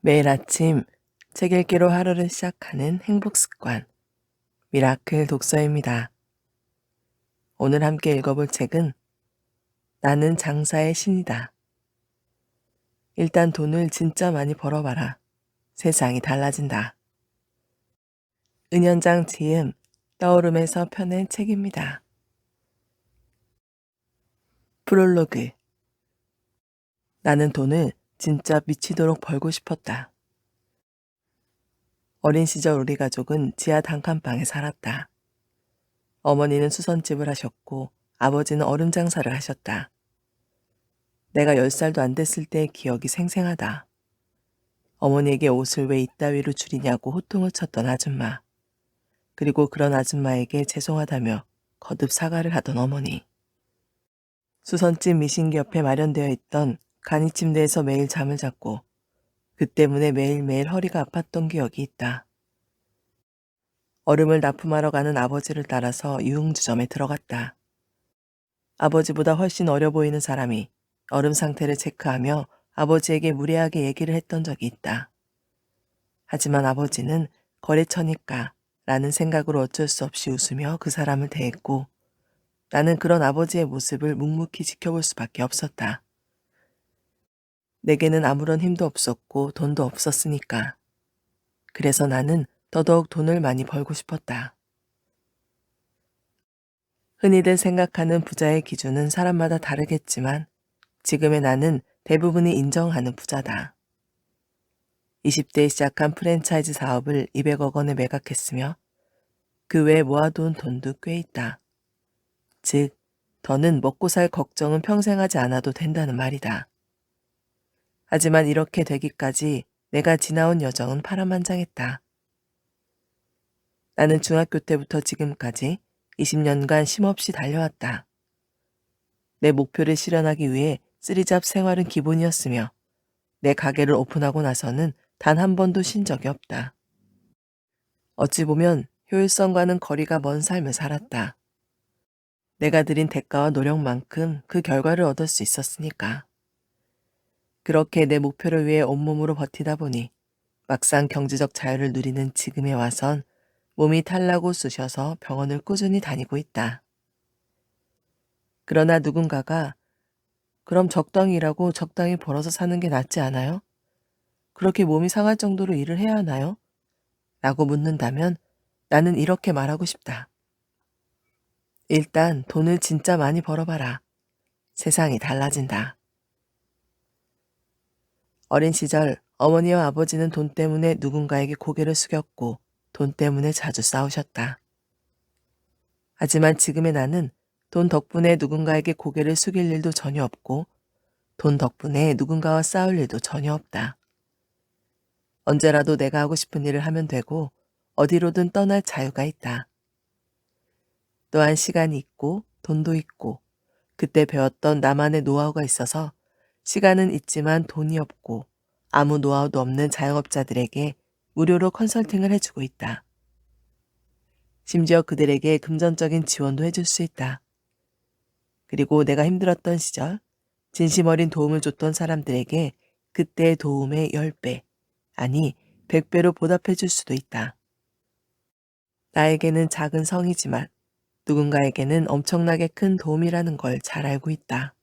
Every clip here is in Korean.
매일 아침 책 읽기로 하루를 시작하는 행복 습관, 미라클 독서입니다. 오늘 함께 읽어볼 책은 나는 장사의 신이다. 일단 돈을 진짜 많이 벌어봐라. 세상이 달라진다. 은연장 지음, 떠오름에서 펴낸 책입니다. 프롤로그. 나는 돈을 진짜 미치도록 벌고 싶었다. 어린 시절 우리 가족은 지하 단칸방에 살았다. 어머니는 수선집을 하셨고 아버지는 얼음 장사를 하셨다. 내가 10살도 안 됐을 때의 기억이 생생하다. 어머니에게 옷을 왜 이따위로 줄이냐고 호통을 쳤던 아줌마. 그리고 그런 아줌마에게 죄송하다며 거듭 사과를 하던 어머니. 수선집 미신기 옆에 마련되어 있던 간이 침대에서 매일 잠을 잤고 그 때문에 매일매일 허리가 아팠던 기억이 있다. 얼음을 납품하러 가는 아버지를 따라서 유흥주점에 들어갔다. 아버지보다 훨씬 어려 보이는 사람이 얼음 상태를 체크하며 아버지에게 무례하게 얘기를 했던 적이 있다. 하지만 아버지는 거래처니까 라는 생각으로 어쩔 수 없이 웃으며 그 사람을 대했고 나는 그런 아버지의 모습을 묵묵히 지켜볼 수밖에 없었다. 내게는 아무런 힘도 없었고 돈도 없었으니까. 그래서 나는 더더욱 돈을 많이 벌고 싶었다. 흔히들 생각하는 부자의 기준은 사람마다 다르겠지만 지금의 나는 대부분이 인정하는 부자다. 20대에 시작한 프랜차이즈 사업을 200억 원에 매각했으며 그 외에 모아둔 돈도 꽤 있다. 즉, 더는 먹고 살 걱정은 평생 하지 않아도 된다는 말이다. 하지만 이렇게 되기까지 내가 지나온 여정은 파란만장했다. 나는 중학교 때부터 지금까지 20년간 쉼없이 달려왔다. 내 목표를 실현하기 위해 쓰리잡 생활은 기본이었으며 내 가게를 오픈하고 나서는 단 한 번도 쉰 적이 없다. 어찌 보면 효율성과는 거리가 먼 삶을 살았다. 내가 들인 대가와 노력만큼 그 결과를 얻을 수 있었으니까. 그렇게 내 목표를 위해 온몸으로 버티다 보니 막상 경제적 자유를 누리는 지금에 와선 몸이 탈나고 쑤셔서 병원을 꾸준히 다니고 있다. 그러나 누군가가 그럼 적당히 일하고 적당히 벌어서 사는 게 낫지 않아요? 그렇게 몸이 상할 정도로 일을 해야 하나요? 라고 묻는다면 나는 이렇게 말하고 싶다. 일단 돈을 진짜 많이 벌어봐라. 세상이 달라진다. 어린 시절 어머니와 아버지는 돈 때문에 누군가에게 고개를 숙였고 돈 때문에 자주 싸우셨다. 하지만 지금의 나는 돈 덕분에 누군가에게 고개를 숙일 일도 전혀 없고 돈 덕분에 누군가와 싸울 일도 전혀 없다. 언제라도 내가 하고 싶은 일을 하면 되고 어디로든 떠날 자유가 있다. 또한 시간이 있고 돈도 있고 그때 배웠던 나만의 노하우가 있어서 시간은 있지만 돈이 없고 아무 노하우도 없는 자영업자들에게 무료로 컨설팅을 해주고 있다. 심지어 그들에게 금전적인 지원도 해줄 수 있다. 그리고 내가 힘들었던 시절 진심 어린 도움을 줬던 사람들에게 그때의 도움의 10배, 아니 100배로 보답해 줄 수도 있다. 나에게는 작은 성이지만 누군가에게는 엄청나게 큰 도움이라는 걸 잘 알고 있다.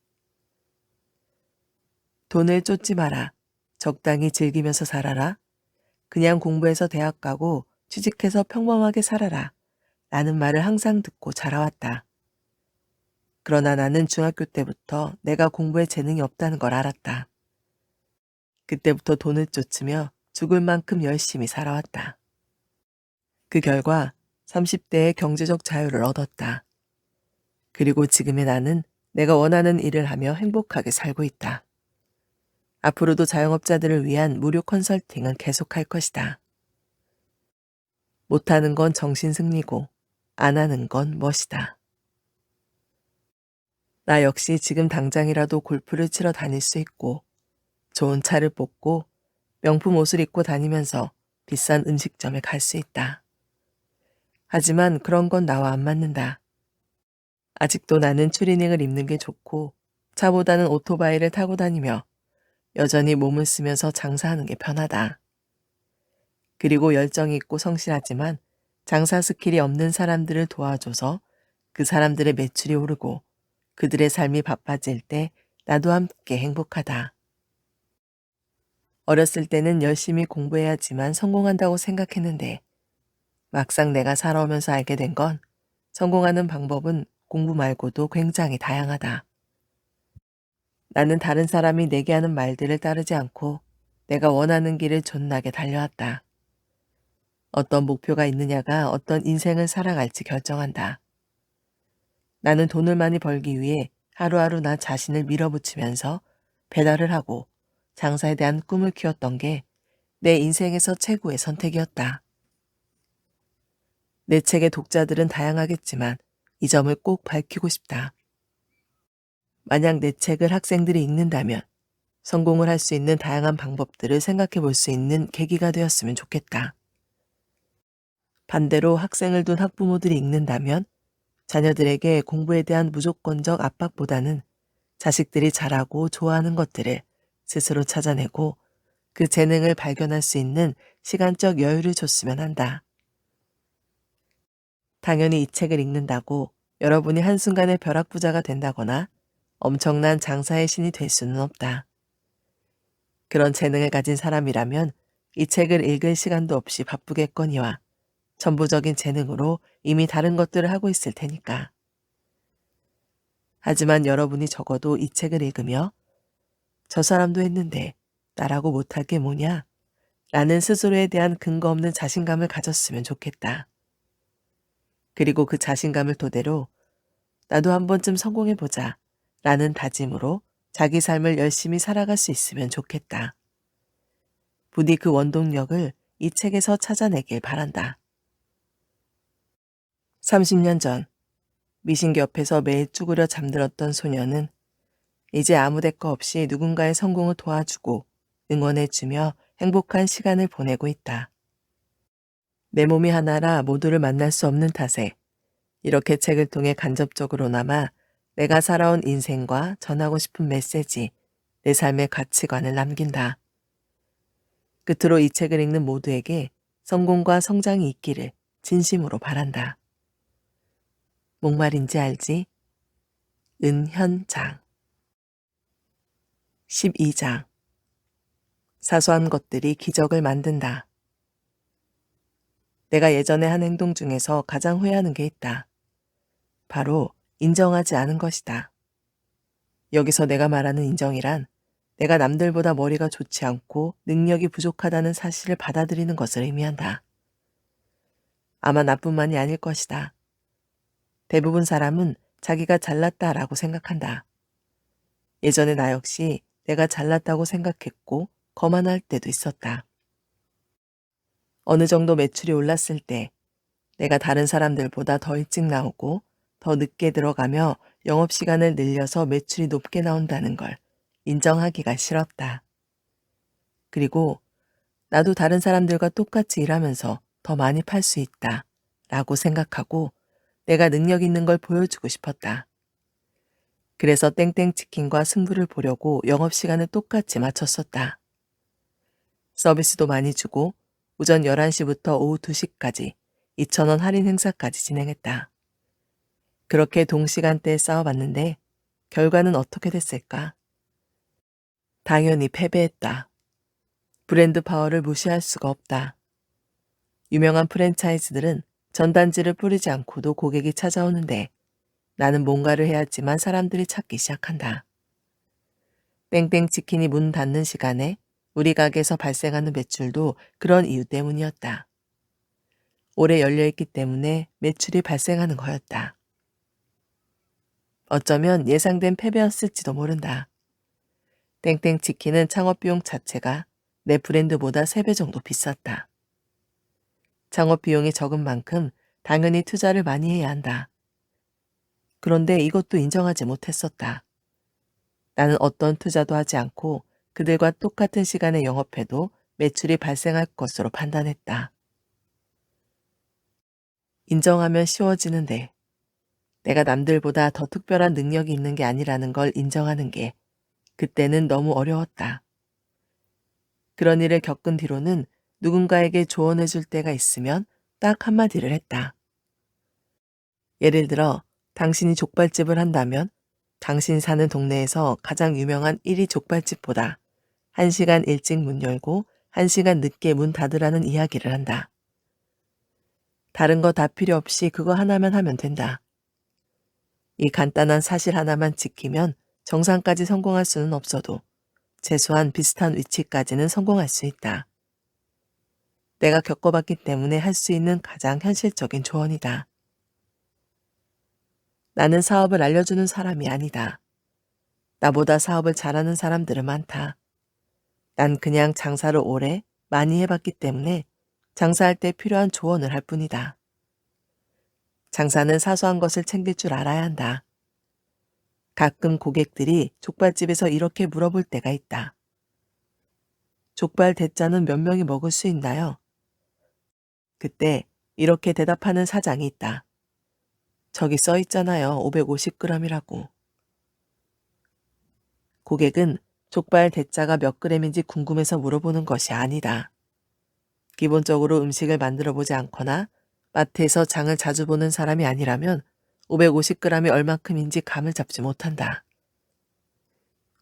돈을 쫓지 마라. 적당히 즐기면서 살아라. 그냥 공부해서 대학 가고 취직해서 평범하게 살아라. 라는 말을 항상 듣고 자라왔다. 그러나 나는 중학교 때부터 내가 공부에 재능이 없다는 걸 알았다. 그때부터 돈을 쫓으며 죽을 만큼 열심히 살아왔다. 그 결과 30대의 경제적 자유를 얻었다. 그리고 지금의 나는 내가 원하는 일을 하며 행복하게 살고 있다. 앞으로도 자영업자들을 위한 무료 컨설팅은 계속할 것이다. 못하는 건 정신승리고 안 하는 건 멋이다. 나 역시 지금 당장이라도 골프를 치러 다닐 수 있고 좋은 차를 뽑고 명품 옷을 입고 다니면서 비싼 음식점에 갈 수 있다. 하지만 그런 건 나와 안 맞는다. 아직도 나는 추리닝을 입는 게 좋고 차보다는 오토바이를 타고 다니며 여전히 몸을 쓰면서 장사하는 게 편하다. 그리고 열정이 있고 성실하지만 장사 스킬이 없는 사람들을 도와줘서 그 사람들의 매출이 오르고 그들의 삶이 바빠질 때 나도 함께 행복하다. 어렸을 때는 열심히 공부해야지만 성공한다고 생각했는데 막상 내가 살아오면서 알게 된 건 성공하는 방법은 공부 말고도 굉장히 다양하다. 나는 다른 사람이 내게 하는 말들을 따르지 않고 내가 원하는 길을 존나게 달려왔다. 어떤 목표가 있느냐가 어떤 인생을 살아갈지 결정한다. 나는 돈을 많이 벌기 위해 하루하루 나 자신을 밀어붙이면서 배달을 하고 장사에 대한 꿈을 키웠던 게 내 인생에서 최고의 선택이었다. 내 책의 독자들은 다양하겠지만 이 점을 꼭 밝히고 싶다. 만약 내 책을 학생들이 읽는다면 성공을 할 수 있는 다양한 방법들을 생각해 볼 수 있는 계기가 되었으면 좋겠다. 반대로 학생을 둔 학부모들이 읽는다면 자녀들에게 공부에 대한 무조건적 압박보다는 자식들이 잘하고 좋아하는 것들을 스스로 찾아내고 그 재능을 발견할 수 있는 시간적 여유를 줬으면 한다. 당연히 이 책을 읽는다고 여러분이 한순간에 벼락부자가 된다거나 엄청난 장사의 신이 될 수는 없다. 그런 재능을 가진 사람이라면 이 책을 읽을 시간도 없이 바쁘겠거니와 전부적인 재능으로 이미 다른 것들을 하고 있을 테니까. 하지만 여러분이 적어도 이 책을 읽으며 저 사람도 했는데 나라고 못할 게 뭐냐? 라는 스스로에 대한 근거 없는 자신감을 가졌으면 좋겠다. 그리고 그 자신감을 토대로 나도 한 번쯤 성공해보자 라는 다짐으로 자기 삶을 열심히 살아갈 수 있으면 좋겠다. 부디 그 원동력을 이 책에서 찾아내길 바란다. 30년 전 미신기 옆에서 매일 쭈그려 잠들었던 소녀는 이제 아무 대가 없이 누군가의 성공을 도와주고 응원해주며 행복한 시간을 보내고 있다. 내 몸이 하나라 모두를 만날 수 없는 탓에 이렇게 책을 통해 간접적으로나마 내가 살아온 인생과 전하고 싶은 메시지, 내 삶의 가치관을 남긴다. 끝으로 이 책을 읽는 모두에게 성공과 성장이 있기를 진심으로 바란다. 목말인지 알지? 은현장 12장 사소한 것들이 기적을 만든다. 내가 예전에 한 행동 중에서 가장 후회하는 게 있다. 바로 인정하지 않은 것이다. 여기서 내가 말하는 인정이란 내가 남들보다 머리가 좋지 않고 능력이 부족하다는 사실을 받아들이는 것을 의미한다. 아마 나뿐만이 아닐 것이다. 대부분 사람은 자기가 잘났다라고 생각한다. 예전에 나 역시 내가 잘났다고 생각했고 거만할 때도 있었다. 어느 정도 매출이 올랐을 때 내가 다른 사람들보다 더 일찍 나오고 더 늦게 들어가며 영업시간을 늘려서 매출이 높게 나온다는 걸 인정하기가 싫었다. 그리고 나도 다른 사람들과 똑같이 일하면서 더 많이 팔 수 있다 라고 생각하고 내가 능력 있는 걸 보여주고 싶었다. 그래서 땡땡치킨과 승부를 보려고 영업시간을 똑같이 맞췄었다. 서비스도 많이 주고 오전 11시부터 오후 2시까지 2,000원 할인 행사까지 진행했다. 그렇게 동시간대에 싸워봤는데 결과는 어떻게 됐을까? 당연히 패배했다. 브랜드 파워를 무시할 수가 없다. 유명한 프랜차이즈들은 전단지를 뿌리지 않고도 고객이 찾아오는데 나는 뭔가를 해야지만 사람들이 찾기 시작한다. 땡땡치킨이 문 닫는 시간에 우리 가게에서 발생하는 매출도 그런 이유 때문이었다. 오래 열려있기 때문에 매출이 발생하는 거였다. 어쩌면 예상된 패배였을지도 모른다. 땡땡치킨은 창업비용 자체가 내 브랜드보다 3배 정도 비쌌다. 창업비용이 적은 만큼 당연히 투자를 많이 해야 한다. 그런데 이것도 인정하지 못했었다. 나는 어떤 투자도 하지 않고 그들과 똑같은 시간에 영업해도 매출이 발생할 것으로 판단했다. 인정하면 쉬워지는데 내가 남들보다 더 특별한 능력이 있는 게 아니라는 걸 인정하는 게 그때는 너무 어려웠다. 그런 일을 겪은 뒤로는 누군가에게 조언해 줄 때가 있으면 딱 한마디를 했다. 예를 들어, 당신이 족발집을 한다면 당신 사는 동네에서 가장 유명한 1위 족발집보다 1시간 일찍 문 열고 1시간 늦게 문 닫으라는 이야기를 한다. 다른 거 다 필요 없이 그거 하나만 하면 된다. 이 간단한 사실 하나만 지키면 정상까지 성공할 수는 없어도 최소한 비슷한 위치까지는 성공할 수 있다. 내가 겪어봤기 때문에 할 수 있는 가장 현실적인 조언이다. 나는 사업을 알려주는 사람이 아니다. 나보다 사업을 잘하는 사람들은 많다. 난 그냥 장사를 오래 많이 해봤기 때문에 장사할 때 필요한 조언을 할 뿐이다. 장사는 사소한 것을 챙길 줄 알아야 한다. 가끔 고객들이 족발집에서 이렇게 물어볼 때가 있다. 족발 대짜는 몇 명이 먹을 수 있나요? 그때 이렇게 대답하는 사장이 있다. 저기 써 있잖아요. 550g이라고. 고객은 족발 대짜가 몇 g인지 궁금해서 물어보는 것이 아니다. 기본적으로 음식을 만들어 보지 않거나 마트에서 장을 자주 보는 사람이 아니라면 550g이 얼마큼인지 감을 잡지 못한다.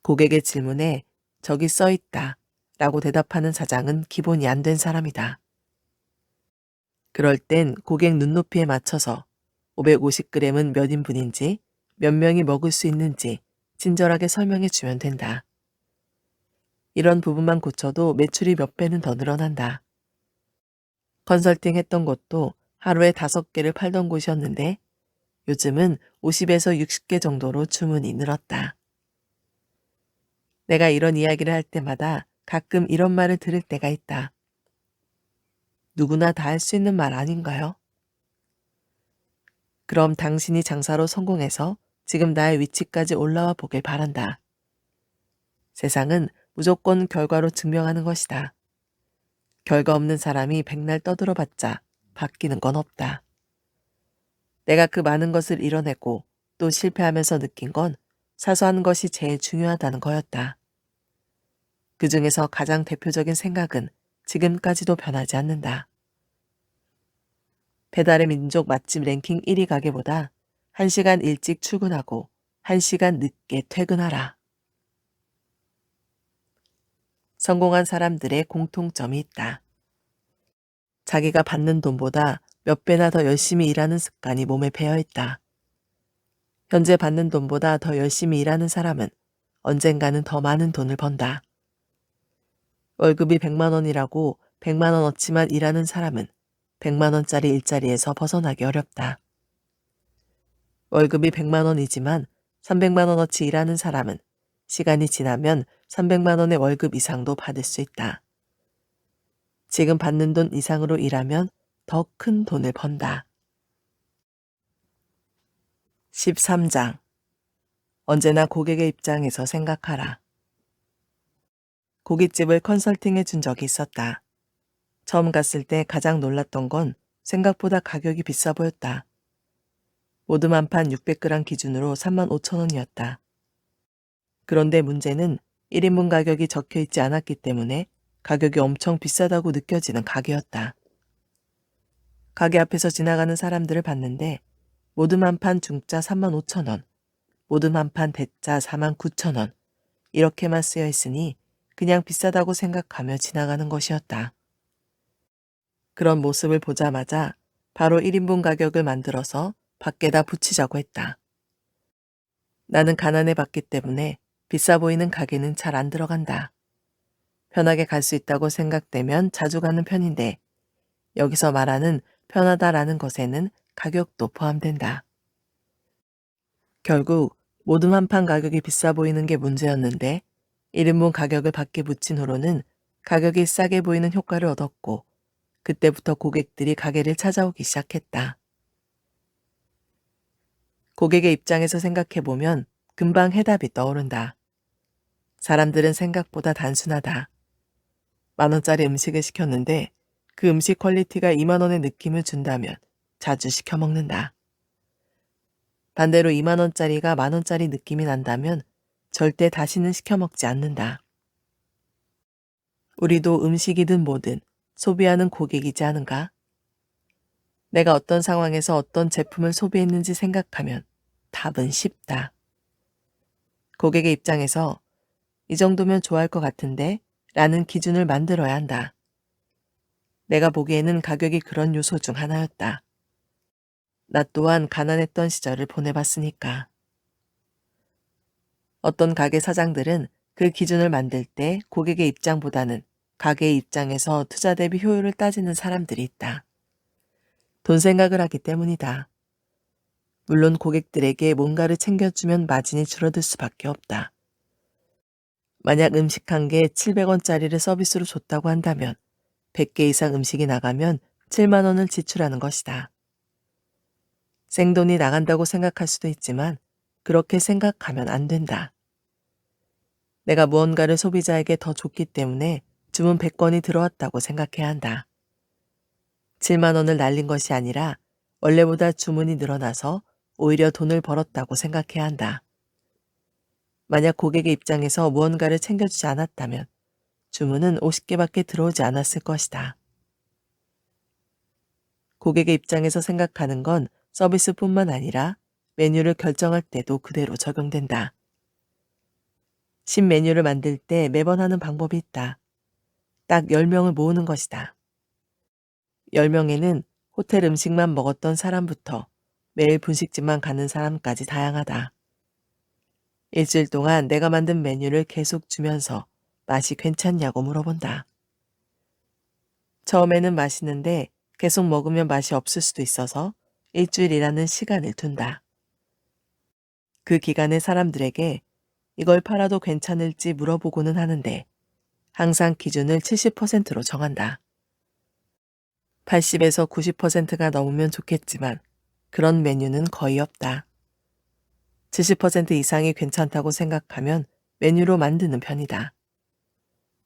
고객의 질문에 저기 써 있다 라고 대답하는 사장은 기본이 안 된 사람이다. 그럴 땐 고객 눈높이에 맞춰서 550g은 몇 인분인지 몇 명이 먹을 수 있는지 친절하게 설명해 주면 된다. 이런 부분만 고쳐도 매출이 몇 배는 더 늘어난다. 컨설팅 했던 곳도 하루에 5개를 팔던 곳이었는데 요즘은 50에서 60개 정도로 주문이 늘었다. 내가 이런 이야기를 할 때마다 가끔 이런 말을 들을 때가 있다. 누구나 다 할 수 있는 말 아닌가요? 그럼 당신이 장사로 성공해서 지금 나의 위치까지 올라와 보길 바란다. 세상은 무조건 결과로 증명하는 것이다. 결과 없는 사람이 백날 떠들어봤자 바뀌는 건 없다. 내가 그 많은 것을 이뤄내고 또 실패하면서 느낀 건 사소한 것이 제일 중요하다는 거였다. 그 중에서 가장 대표적인 생각은 지금까지도 변하지 않는다. 배달의 민족 맛집 랭킹 1위 가게보다 1시간 일찍 출근하고 1시간 늦게 퇴근하라. 성공한 사람들의 공통점이 있다. 자기가 받는 돈보다 몇 배나 더 열심히 일하는 습관이 몸에 배어 있다. 현재 받는 돈보다 더 열심히 일하는 사람은 언젠가는 더 많은 돈을 번다. 월급이 100만 원이라고 100만 원어치만 일하는 사람은 100만 원짜리 일자리에서 벗어나기 어렵다. 월급이 100만 원이지만 300만 원어치 일하는 사람은 시간이 지나면 300만 원의 월급 이상도 받을 수 있다. 지금 받는 돈 이상으로 일하면 더 큰 돈을 번다. 13장. 언제나 고객의 입장에서 생각하라. 고깃집을 컨설팅해 준 적이 있었다. 처음 갔을 때 가장 놀랐던 건 생각보다 가격이 비싸 보였다. 모듬 한 판 600g 기준으로 35,000원이었다. 그런데 문제는 1인분 가격이 적혀 있지 않았기 때문에 가격이 엄청 비싸다고 느껴지는 가게였다. 가게 앞에서 지나가는 사람들을 봤는데 모듬 한 판 중짜 35,000원, 모듬 한 판 대짜 49,000원 이렇게만 쓰여 있으니 그냥 비싸다고 생각하며 지나가는 것이었다. 그런 모습을 보자마자 바로 1인분 가격을 만들어서 밖에다 붙이자고 했다. 나는 가난해 봤기 때문에 비싸 보이는 가게는 잘 안 들어간다. 편하게 갈 수 있다고 생각되면 자주 가는 편인데 여기서 말하는 편하다라는 것에는 가격도 포함된다. 결국 모듬 한 판 가격이 비싸 보이는 게 문제였는데 1인분 가격을 밖에 붙인 후로는 가격이 싸게 보이는 효과를 얻었고 그때부터 고객들이 가게를 찾아오기 시작했다. 고객의 입장에서 생각해보면 금방 해답이 떠오른다. 사람들은 생각보다 단순하다. 10,000원짜리 음식을 시켰는데 그 음식 퀄리티가 2만 원의 느낌을 준다면 자주 시켜 먹는다. 반대로 2만 원짜리가 10,000원짜리 느낌이 난다면 절대 다시는 시켜 먹지 않는다. 우리도 음식이든 뭐든 소비하는 고객이지 않은가? 내가 어떤 상황에서 어떤 제품을 소비했는지 생각하면 답은 쉽다. 고객의 입장에서 이 정도면 좋아할 것 같은데 라는 기준을 만들어야 한다. 내가 보기에는 가격이 그런 요소 중 하나였다. 나 또한 가난했던 시절을 보내봤으니까. 어떤 가게 사장들은 그 기준을 만들 때 고객의 입장보다는 가게의 입장에서 투자 대비 효율을 따지는 사람들이 있다. 돈 생각을 하기 때문이다. 물론 고객들에게 뭔가를 챙겨주면 마진이 줄어들 수밖에 없다. 만약 음식 한 개 700원짜리를 서비스로 줬다고 한다면 100개 이상 음식이 나가면 7만 원을 지출하는 것이다. 생돈이 나간다고 생각할 수도 있지만 그렇게 생각하면 안 된다. 내가 무언가를 소비자에게 더 줬기 때문에 주문 100건이 들어왔다고 생각해야 한다. 7만 원을 날린 것이 아니라 원래보다 주문이 늘어나서 오히려 돈을 벌었다고 생각해야 한다. 만약 고객의 입장에서 무언가를 챙겨주지 않았다면 주문은 50개밖에 들어오지 않았을 것이다. 고객의 입장에서 생각하는 건 서비스뿐만 아니라 메뉴를 결정할 때도 그대로 적용된다. 신메뉴를 만들 때 매번 하는 방법이 있다. 딱 10명을 모으는 것이다. 10명에는 호텔 음식만 먹었던 사람부터 매일 분식집만 가는 사람까지 다양하다. 일주일 동안 내가 만든 메뉴를 계속 주면서 맛이 괜찮냐고 물어본다. 처음에는 맛있는데 계속 먹으면 맛이 없을 수도 있어서 일주일이라는 시간을 둔다. 그 기간에 사람들에게 이걸 팔아도 괜찮을지 물어보고는 하는데 항상 기준을 70%로 정한다. 80에서 90%가 넘으면 좋겠지만 그런 메뉴는 거의 없다. 70% 이상이 괜찮다고 생각하면 메뉴로 만드는 편이다.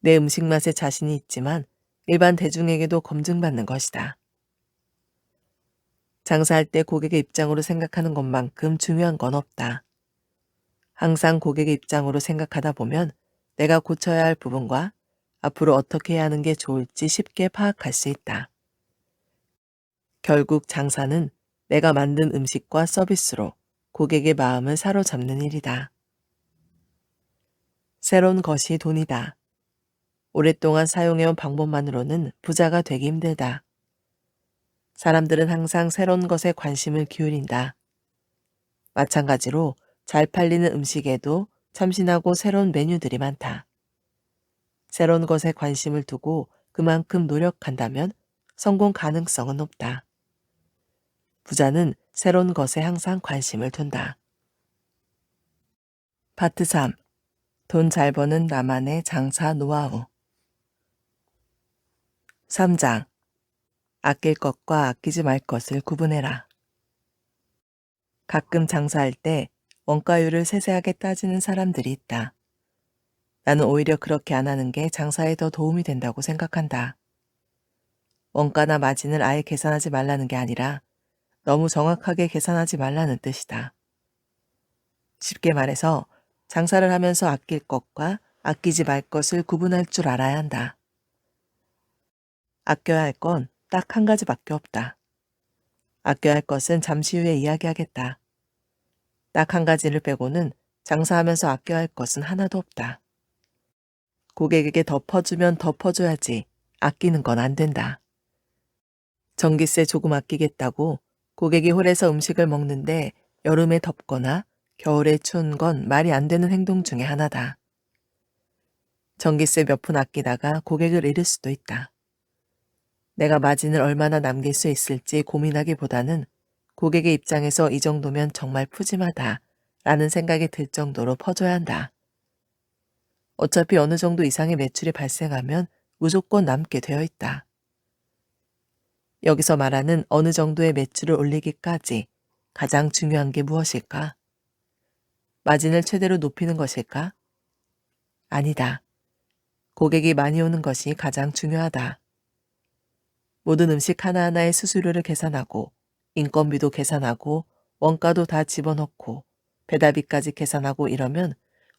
내 음식 맛에 자신이 있지만 일반 대중에게도 검증받는 것이다. 장사할 때 고객의 입장으로 생각하는 것만큼 중요한 건 없다. 항상 고객의 입장으로 생각하다 보면 내가 고쳐야 할 부분과 앞으로 어떻게 해야 하는 게 좋을지 쉽게 파악할 수 있다. 결국 장사는 내가 만든 음식과 서비스로 고객의 마음을 사로잡는 일이다. 새로운 것이 돈이다. 오랫동안 사용해온 방법만으로는 부자가 되기 힘들다. 사람들은 항상 새로운 것에 관심을 기울인다. 마찬가지로 잘 팔리는 음식에도 참신하고 새로운 메뉴들이 많다. 새로운 것에 관심을 두고 그만큼 노력한다면 성공 가능성은 높다. 부자는 새로운 것에 항상 관심을 둔다. 파트 3. 돈 잘 버는 나만의 장사 노하우. 3장. 아낄 것과 아끼지 말 것을 구분해라. 가끔 장사할 때 원가율을 세세하게 따지는 사람들이 있다. 나는 오히려 그렇게 안 하는 게 장사에 더 도움이 된다고 생각한다. 원가나 마진을 아예 계산하지 말라는 게 아니라 너무 정확하게 계산하지 말라는 뜻이다. 쉽게 말해서 장사를 하면서 아낄 것과 아끼지 말 것을 구분할 줄 알아야 한다. 아껴야 할 건 딱 한 가지밖에 없다. 아껴야 할 것은 잠시 후에 이야기하겠다. 딱 한 가지를 빼고는 장사하면서 아껴야 할 것은 하나도 없다. 고객에게 덮어주면 덮어줘야지 아끼는 건 안 된다. 전기세 조금 아끼겠다고 고객이 홀에서 음식을 먹는데 여름에 덥거나 겨울에 추운 건 말이 안 되는 행동 중에 하나다. 전기세 몇 푼 아끼다가 고객을 잃을 수도 있다. 내가 마진을 얼마나 남길 수 있을지 고민하기보다는 고객의 입장에서 이 정도면 정말 푸짐하다 라는 생각이 들 정도로 퍼줘야 한다. 어차피 어느 정도 이상의 매출이 발생하면 무조건 남게 되어 있다. 여기서 말하는 어느 정도의 매출을 올리기까지 가장 중요한 게 무엇일까? 마진을 최대로 높이는 것일까? 아니다. 고객이 많이 오는 것이 가장 중요하다. 모든 음식 하나하나의 수수료를 계산하고 인건비도 계산하고 원가도 다 집어넣고 배달비까지 계산하고 이러면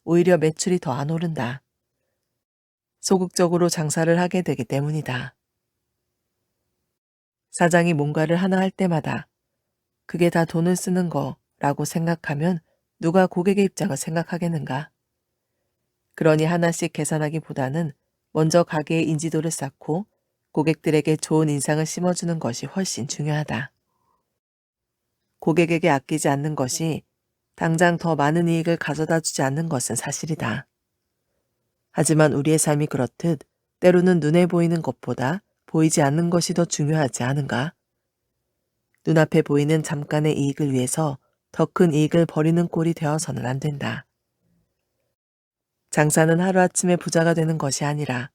오히려 매출이 더 안 오른다. 소극적으로 장사를 하게 되기 때문이다. 사장이 뭔가를 하나 할 때마다 그게 다 돈을 쓰는 거라고 생각하면 누가 고객의 입장을 생각하겠는가? 그러니 하나씩 계산하기보다는 먼저 가게의 인지도를 쌓고 고객들에게 좋은 인상을 심어주는 것이 훨씬 중요하다. 고객에게 아끼지 않는 것이 당장 더 많은 이익을 가져다 주지 않는 것은 사실이다. 하지만 우리의 삶이 그렇듯 때로는 눈에 보이는 것보다 보이지 않는 것이 더 중요하지 않은가? 눈앞에 보이는 잠깐의 이익을 위해서 더 큰 이익을 버리는 꼴이 되어서는 안 된다. 장사는 하루아침에 부자가 되는 것이 아니라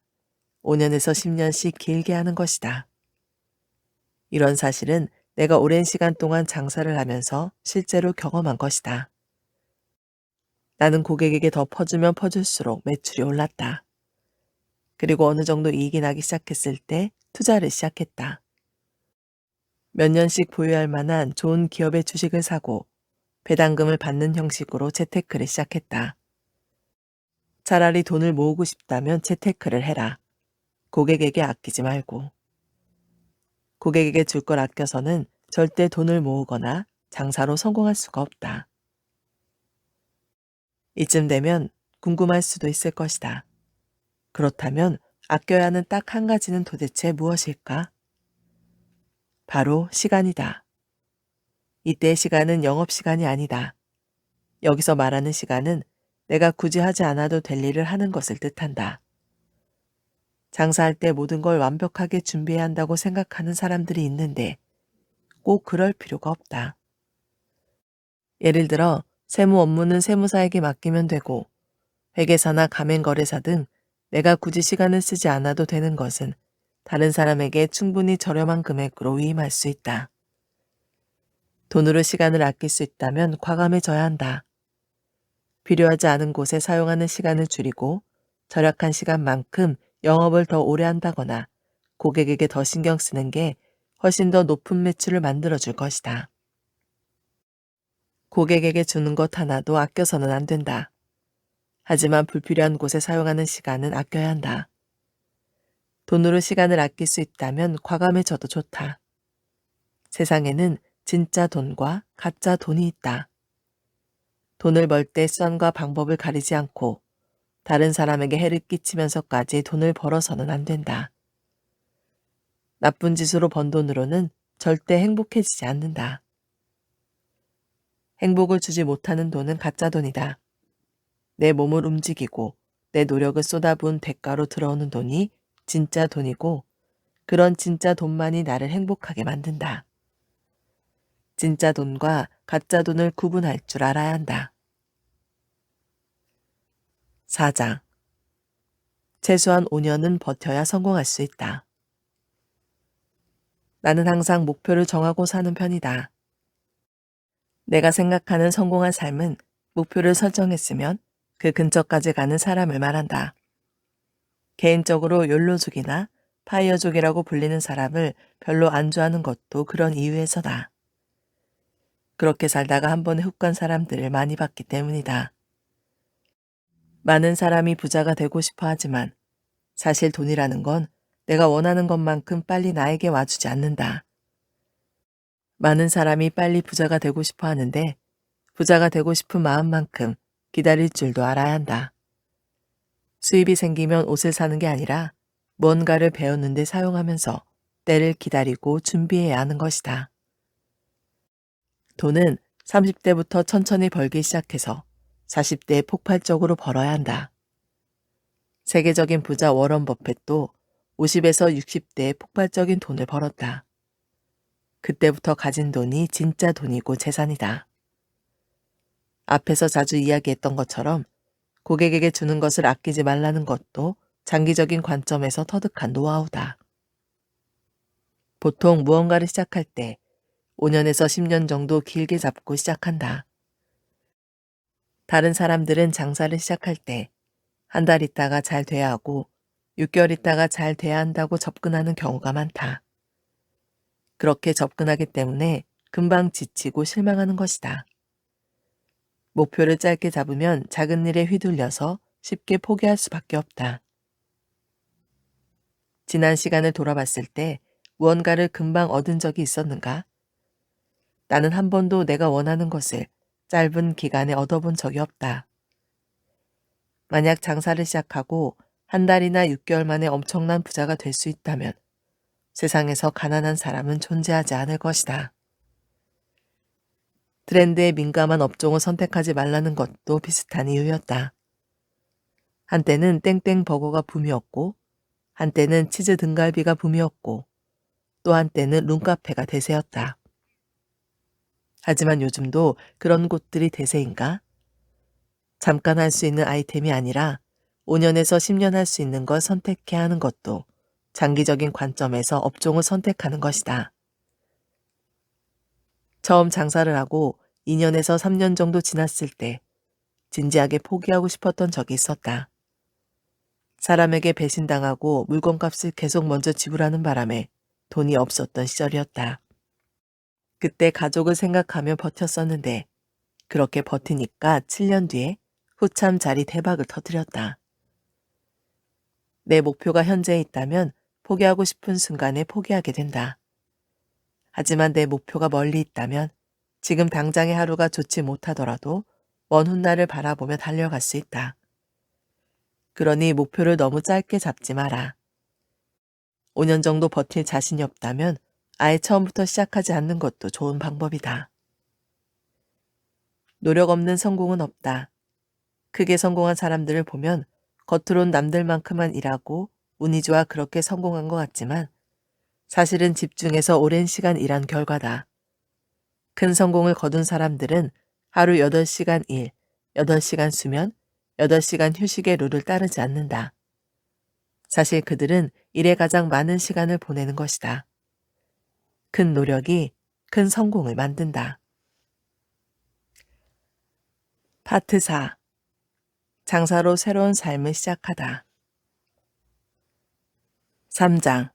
5년에서 10년씩 길게 하는 것이다. 이런 사실은 내가 오랜 시간 동안 장사를 하면서 실제로 경험한 것이다. 나는 고객에게 더 퍼주면 퍼줄수록 매출이 올랐다. 그리고 어느 정도 이익이 나기 시작했을 때 투자를 시작했다. 몇 년씩 보유할 만한 좋은 기업의 주식을 사고 배당금을 받는 형식으로 재테크를 시작했다. 차라리 돈을 모으고 싶다면 재테크를 해라. 고객에게 아끼지 말고. 고객에게 줄 걸 아껴서는 절대 돈을 모으거나 장사로 성공할 수가 없다. 이쯤 되면 궁금할 수도 있을 것이다. 그렇다면 아껴야 하는 딱 한 가지는 도대체 무엇일까? 바로 시간이다. 이때의 시간은 영업시간이 아니다. 여기서 말하는 시간은 내가 굳이 하지 않아도 될 일을 하는 것을 뜻한다. 장사할 때 모든 걸 완벽하게 준비해야 한다고 생각하는 사람들이 있는데 꼭 그럴 필요가 없다. 예를 들어 세무 업무는 세무사에게 맡기면 되고 회계사나 가맹거래사 등 내가 굳이 시간을 쓰지 않아도 되는 것은 다른 사람에게 충분히 저렴한 금액으로 위임할 수 있다. 돈으로 시간을 아낄 수 있다면 과감해져야 한다. 필요하지 않은 곳에 사용하는 시간을 줄이고 절약한 시간만큼 영업을 더 오래 한다거나 고객에게 더 신경 쓰는 게 훨씬 더 높은 매출을 만들어줄 것이다. 고객에게 주는 것 하나도 아껴서는 안 된다. 하지만 불필요한 곳에 사용하는 시간은 아껴야 한다. 돈으로 시간을 아낄 수 있다면 과감해져도 좋다. 세상에는 진짜 돈과 가짜 돈이 있다. 돈을 벌 때 수단과 방법을 가리지 않고 다른 사람에게 해를 끼치면서까지 돈을 벌어서는 안 된다. 나쁜 짓으로 번 돈으로는 절대 행복해지지 않는다. 행복을 주지 못하는 돈은 가짜 돈이다. 내 몸을 움직이고 내 노력을 쏟아부은 대가로 들어오는 돈이 진짜 돈이고 그런 진짜 돈만이 나를 행복하게 만든다. 진짜 돈과 가짜 돈을 구분할 줄 알아야 한다. 4장. 최소한 5년은 버텨야 성공할 수 있다. 나는 항상 목표를 정하고 사는 편이다. 내가 생각하는 성공한 삶은 목표를 설정했으면 그 근처까지 가는 사람을 말한다. 개인적으로 욜로족이나 파이어족이라고 불리는 사람을 별로 안 좋아하는 것도 그런 이유에서다. 그렇게 살다가 한 번에 훅 간 사람들을 많이 봤기 때문이다. 많은 사람이 부자가 되고 싶어 하지만 사실 돈이라는 건 내가 원하는 것만큼 빨리 나에게 와주지 않는다. 많은 사람이 빨리 부자가 되고 싶어 하는데 부자가 되고 싶은 마음만큼 기다릴 줄도 알아야 한다. 수입이 생기면 옷을 사는 게 아니라 뭔가를 배웠는데 사용하면서 때를 기다리고 준비해야 하는 것이다. 돈은 30대부터 천천히 벌기 시작해서 40대에 폭발적으로 벌어야 한다. 세계적인 부자 워런 버핏도 50에서 60대에 폭발적인 돈을 벌었다. 그때부터 가진 돈이 진짜 돈이고 재산이다. 앞에서 자주 이야기했던 것처럼 고객에게 주는 것을 아끼지 말라는 것도 장기적인 관점에서 터득한 노하우다. 보통 무언가를 시작할 때 5년에서 10년 정도 길게 잡고 시작한다. 다른 사람들은 장사를 시작할 때 한 달 있다가 잘 돼야 하고 6개월 있다가 잘 돼야 한다고 접근하는 경우가 많다. 그렇게 접근하기 때문에 금방 지치고 실망하는 것이다. 목표를 짧게 잡으면 작은 일에 휘둘려서 쉽게 포기할 수밖에 없다. 지난 시간을 돌아봤을 때 무언가를 금방 얻은 적이 있었는가? 나는 한 번도 내가 원하는 것을 짧은 기간에 얻어본 적이 없다. 만약 장사를 시작하고 한 달이나 6개월 만에 엄청난 부자가 될 수 있다면 세상에서 가난한 사람은 존재하지 않을 것이다. 트렌드에 민감한 업종을 선택하지 말라는 것도 비슷한 이유였다. 한때는 땡땡 버거가 붐이었고, 한때는 치즈 등갈비가 붐이었고, 또 한때는 룸카페가 대세였다. 하지만 요즘도 그런 곳들이 대세인가? 잠깐 할 수 있는 아이템이 아니라 5년에서 10년 할 수 있는 걸 선택해야 하는 것도 장기적인 관점에서 업종을 선택하는 것이다. 처음 장사를 하고 2년에서 3년 정도 지났을 때 진지하게 포기하고 싶었던 적이 있었다. 사람에게 배신당하고 물건값을 계속 먼저 지불하는 바람에 돈이 없었던 시절이었다. 그때 가족을 생각하며 버텼었는데 그렇게 버티니까 7년 뒤에 후참 자리 대박을 터뜨렸다. 내 목표가 현재에 있다면 포기하고 싶은 순간에 포기하게 된다. 하지만 내 목표가 멀리 있다면 지금 당장의 하루가 좋지 못하더라도 먼 훗날을 바라보며 달려갈 수 있다. 그러니 목표를 너무 짧게 잡지 마라. 5년 정도 버틸 자신이 없다면 아예 처음부터 시작하지 않는 것도 좋은 방법이다. 노력 없는 성공은 없다. 크게 성공한 사람들을 보면 겉으론 남들만큼만 일하고 운이 좋아 그렇게 성공한 것 같지만 사실은 집중해서 오랜 시간 일한 결과다. 큰 성공을 거둔 사람들은 하루 8시간 일, 8시간 수면, 8시간 휴식의 룰을 따르지 않는다. 사실 그들은 일에 가장 많은 시간을 보내는 것이다. 큰 노력이 큰 성공을 만든다. 파트 4. 장사로 새로운 삶을 시작하다. 3장.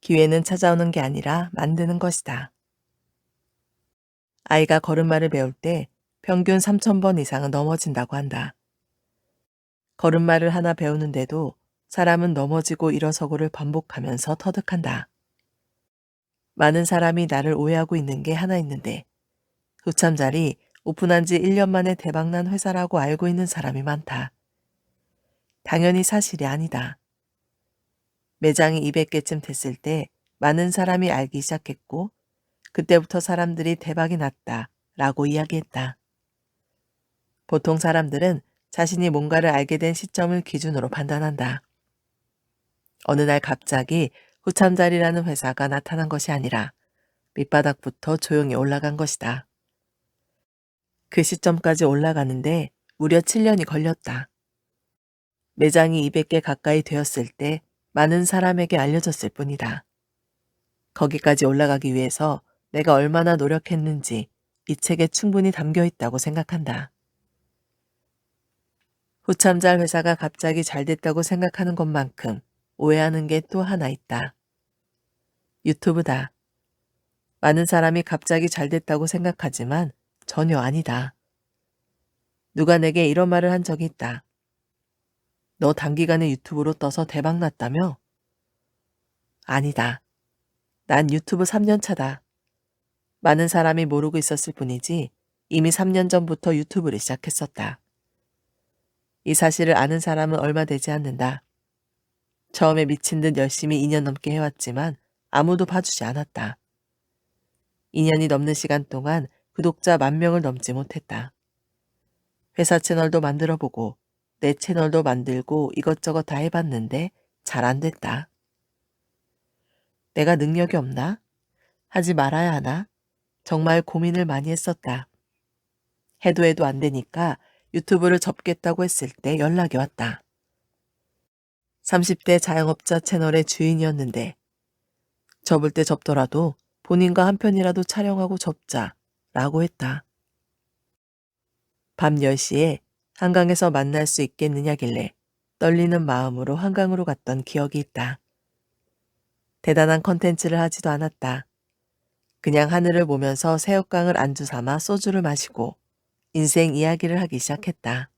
기회는 찾아오는 게 아니라 만드는 것이다. 아이가 걸음마를 배울 때 평균 3,000번 이상은 넘어진다고 한다. 걸음마를 하나 배우는데도 사람은 넘어지고 일어서고를 반복하면서 터득한다. 많은 사람이 나를 오해하고 있는 게 하나 있는데 후참자리 오픈한 지 1년 만에 대박난 회사라고 알고 있는 사람이 많다. 당연히 사실이 아니다. 매장이 200개쯤 됐을 때 많은 사람이 알기 시작했고 그때부터 사람들이 대박이 났다 라고 이야기했다. 보통 사람들은 자신이 뭔가를 알게 된 시점을 기준으로 판단한다. 어느 날 갑자기 후참자리라는 회사가 나타난 것이 아니라 밑바닥부터 조용히 올라간 것이다. 그 시점까지 올라가는데 무려 7년이 걸렸다. 매장이 200개 가까이 되었을 때 많은 사람에게 알려졌을 뿐이다. 거기까지 올라가기 위해서 내가 얼마나 노력했는지 이 책에 충분히 담겨 있다고 생각한다. 후참잘 회사가 갑자기 잘 됐다고 생각하는 것만큼 오해하는 게 또 하나 있다. 유튜브다. 많은 사람이 갑자기 잘 됐다고 생각하지만 전혀 아니다. 누가 내게 이런 말을 한 적이 있다. 너 단기간에 유튜브로 떠서 대박 났다며? 아니다. 난 유튜브 3년 차다. 많은 사람이 모르고 있었을 뿐이지 이미 3년 전부터 유튜브를 시작했었다. 이 사실을 아는 사람은 얼마 되지 않는다. 처음에 미친 듯 열심히 2년 넘게 해왔지만 아무도 봐주지 않았다. 2년이 넘는 시간 동안 구독자 10,000명을 넘지 못했다. 회사 채널도 만들어보고 내 채널도 만들고 이것저것 다 해봤는데 잘 안 됐다. 내가 능력이 없나? 하지 말아야 하나? 정말 고민을 많이 했었다. 해도 안 되니까 유튜브를 접겠다고 했을 때 연락이 왔다. 30대 자영업자 채널의 주인이었는데 접을 때 접더라도 본인과 한 편이라도 촬영하고 접자라고 했다. 밤 10시에 한강에서 만날 수 있겠느냐길래 떨리는 마음으로 한강으로 갔던 기억이 있다. 대단한 컨텐츠를 하지도 않았다. 그냥 하늘을 보면서 새우깡을 안주 삼아 소주를 마시고 인생 이야기를 하기 시작했다.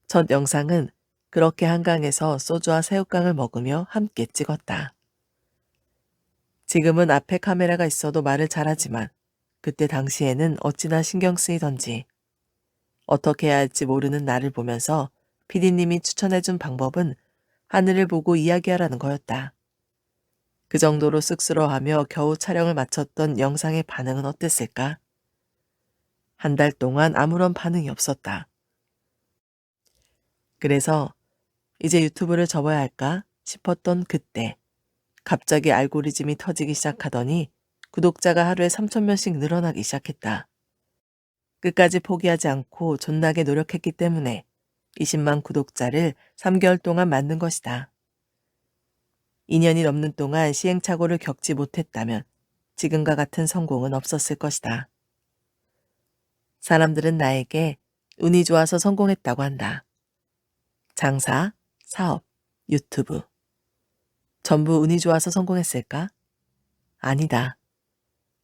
첫 영상은 그렇게 한강에서 소주와 새우깡을 먹으며 함께 찍었다. 지금은 앞에 카메라가 있어도 말을 잘하지만 그때 당시에는 어찌나 신경 쓰이던지 어떻게 해야 할지 모르는 나를 보면서 PD님이 추천해준 방법은 하늘을 보고 이야기하라는 거였다. 그 정도로 쑥스러워하며 겨우 촬영을 마쳤던 영상의 반응은 어땠을까? 한 달 동안 아무런 반응이 없었다. 그래서 이제 유튜브를 접어야 할까 싶었던 그때 갑자기 알고리즘이 터지기 시작하더니 구독자가 하루에 3,000명씩 늘어나기 시작했다. 끝까지 포기하지 않고 존나게 노력했기 때문에 20만 구독자를 3개월 동안 만든 것이다. 2년이 넘는 동안 시행착오를 겪지 못했다면 지금과 같은 성공은 없었을 것이다. 사람들은 나에게 운이 좋아서 성공했다고 한다. 장사, 사업, 유튜브. 전부 운이 좋아서 성공했을까? 아니다.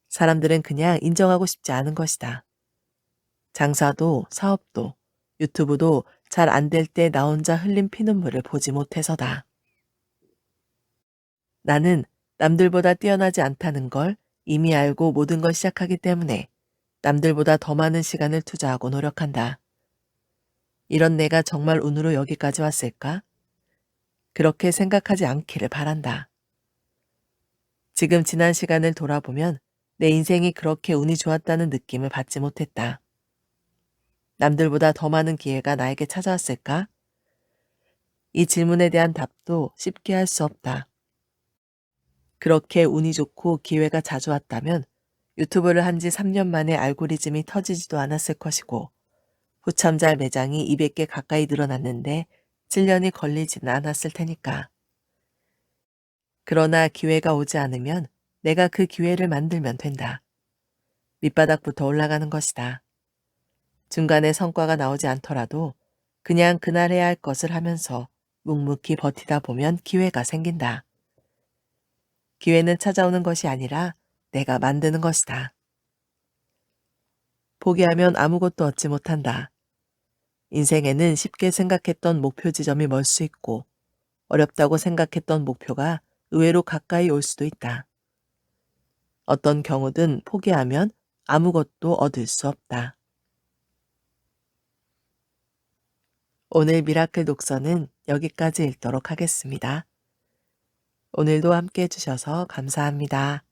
사람들은 그냥 인정하고 싶지 않은 것이다. 장사도 사업도 유튜브도 잘 안 될 때 나 혼자 흘린 피눈물을 보지 못해서다. 나는 남들보다 뛰어나지 않다는 걸 이미 알고 모든 걸 시작하기 때문에 남들보다 더 많은 시간을 투자하고 노력한다. 이런 내가 정말 운으로 여기까지 왔을까? 그렇게 생각하지 않기를 바란다. 지금 지난 시간을 돌아보면 내 인생이 그렇게 운이 좋았다는 느낌을 받지 못했다. 남들보다 더 많은 기회가 나에게 찾아왔을까? 이 질문에 대한 답도 쉽게 할 수 없다. 그렇게 운이 좋고 기회가 자주 왔다면 유튜브를 한 지 3년 만에 알고리즘이 터지지도 않았을 것이고 후참잘 매장이 200개 가까이 늘어났는데 7년이 걸리지는 않았을 테니까. 그러나 기회가 오지 않으면 내가 그 기회를 만들면 된다. 밑바닥부터 올라가는 것이다. 중간에 성과가 나오지 않더라도 그냥 그날 해야 할 것을 하면서 묵묵히 버티다 보면 기회가 생긴다. 기회는 찾아오는 것이 아니라 내가 만드는 것이다. 포기하면 아무것도 얻지 못한다. 인생에는 쉽게 생각했던 목표 지점이 멀 수 있고 어렵다고 생각했던 목표가 의외로 가까이 올 수도 있다. 어떤 경우든 포기하면 아무것도 얻을 수 없다. 오늘 미라클 독서는 여기까지 읽도록 하겠습니다. 오늘도 함께 해주셔서 감사합니다.